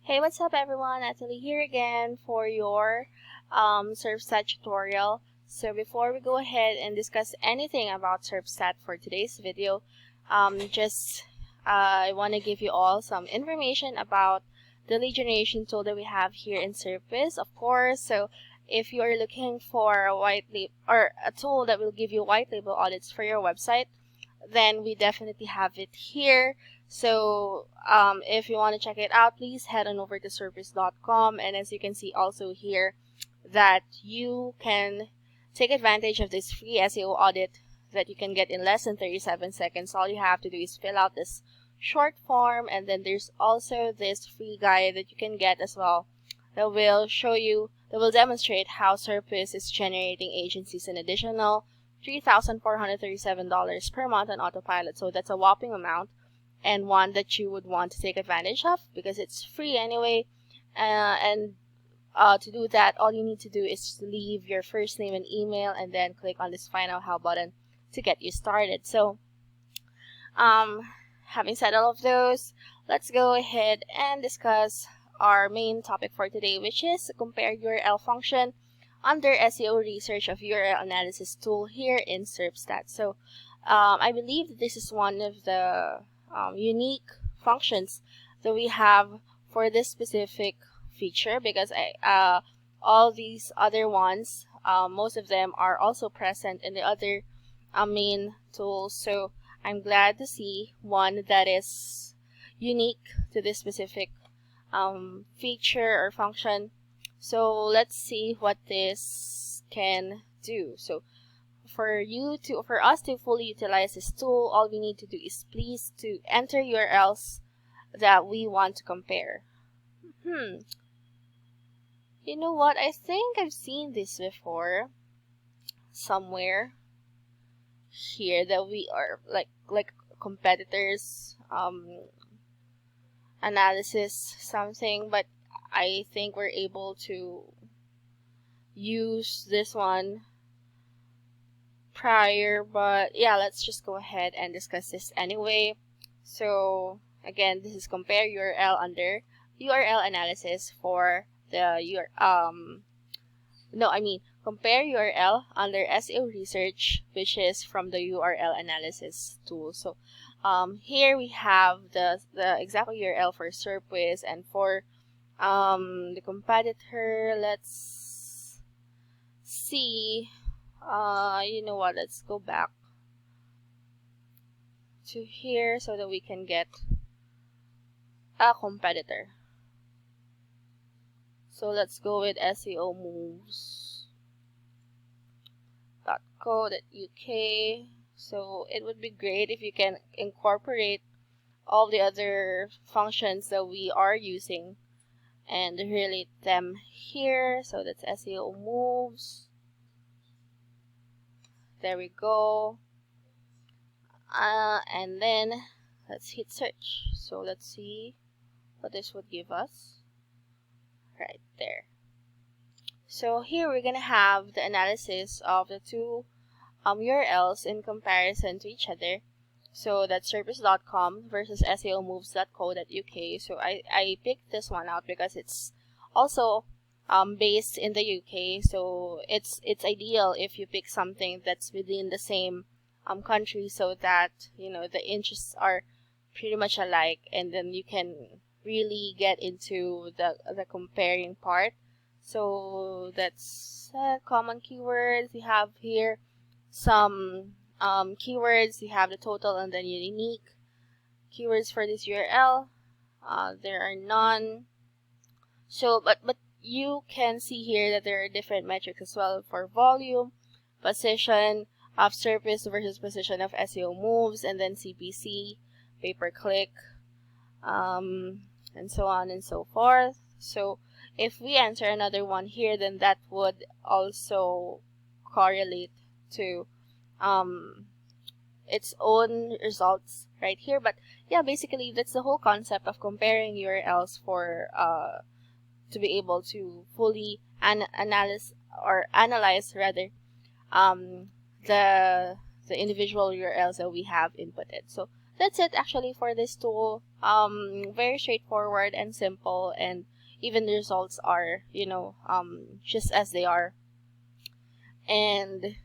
Hey, what's up everyone? Natalie here again for your Serpstat tutorial. So before we go ahead and discuss anything about Serpstat for today's video, I want to give you all some information about the lead generation tool that we have here in Serpis, of course. So if you are looking for a a tool that will give you white label audits for your website, then we definitely have it here. So if you want to check it out, please head on over to Serpstat.com, and as you can see also here that you can take advantage of this free SEO audit that you can get in less than 37 seconds. All you have to do is fill out this short form, and then there's also this free guide that you can get as well that will demonstrate how Serpis is generating agencies an additional $3,437 per month on autopilot. So that's a whopping amount, and one that you would want to take advantage of because it's free anyway. To do that, all you need to do is leave your first name and email and then click on this Find Out How button to get you started. So having said all of those, let's go ahead and discuss our main topic for today, which is compare URL function under SEO research of URL analysis tool here in Serpstat. So I believe this is one of the unique functions that we have for this specific feature, because all these other ones, most of them are also present in the other main tools. So I'm glad to see one that is unique to this specific feature or function. So let's see what this can do. So for us to fully utilize this tool, all we need to do is please to enter URLs that we want to compare. You know what? I think I've seen this before somewhere here, that we are like competitors analysis something, but I think we're able to use this one prior. But yeah, let's just go ahead and discuss this anyway. So again, this is compare URL under URL analysis for the compare URL under SEO research, which is from the URL analysis tool. So here we have the exact URL for Serpis, and for the competitor, let's see. You know what? Let's go back to here so that we can get a competitor. So let's go with seomoves.co.uk. So it would be great if you can incorporate all the other functions that we are using and relate them here. So that's SEO moves. There we go. And then let's hit search. So let's see what this would give us right there. So here we're gonna have the analysis of the two URLs in comparison to each other. So that's Serpstat.com versus seomoves.co.uk. So I picked this one out because it's also based in the UK. So it's ideal if you pick something that's within the same country, so that the interests are pretty much alike, and then you can really get into the comparing part. So that's common keywords. You have here some keywords. You have the total and then unique keywords for this URL. There are none. So but you can see here that there are different metrics as well for volume, position of Serpis versus position of SEO moves, and then CPC, pay per click, and so on and so forth. So if we enter another one here, then that would also correlate to its own results right here. But yeah, basically that's the whole concept of comparing URLs for to be able to fully analyze the individual URLs that we have inputted. So that's it actually for this tool. Very straightforward and simple, and even the results are, just as they are. And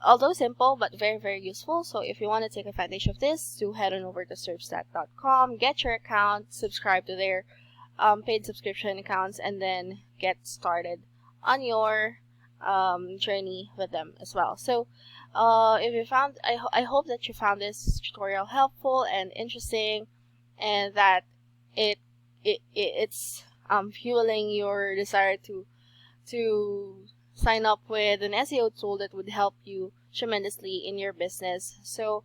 although simple, but very, very useful. So if you want to take advantage of this, do head on over to serpstat.com, get your account, subscribe to their paid subscription accounts, and then get started on your journey with them as well. So if you found, I hope that you found this tutorial helpful and interesting, and that it's fueling your desire to sign up with an SEO tool that would help you tremendously in your business. So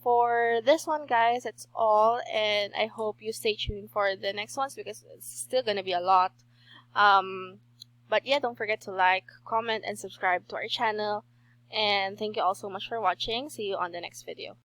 for this one, guys, that's all, and I hope you stay tuned for the next ones because it's still gonna be a lot. But yeah, don't forget to like, comment, and subscribe to our channel, and thank you all so much for watching. See you on the next video.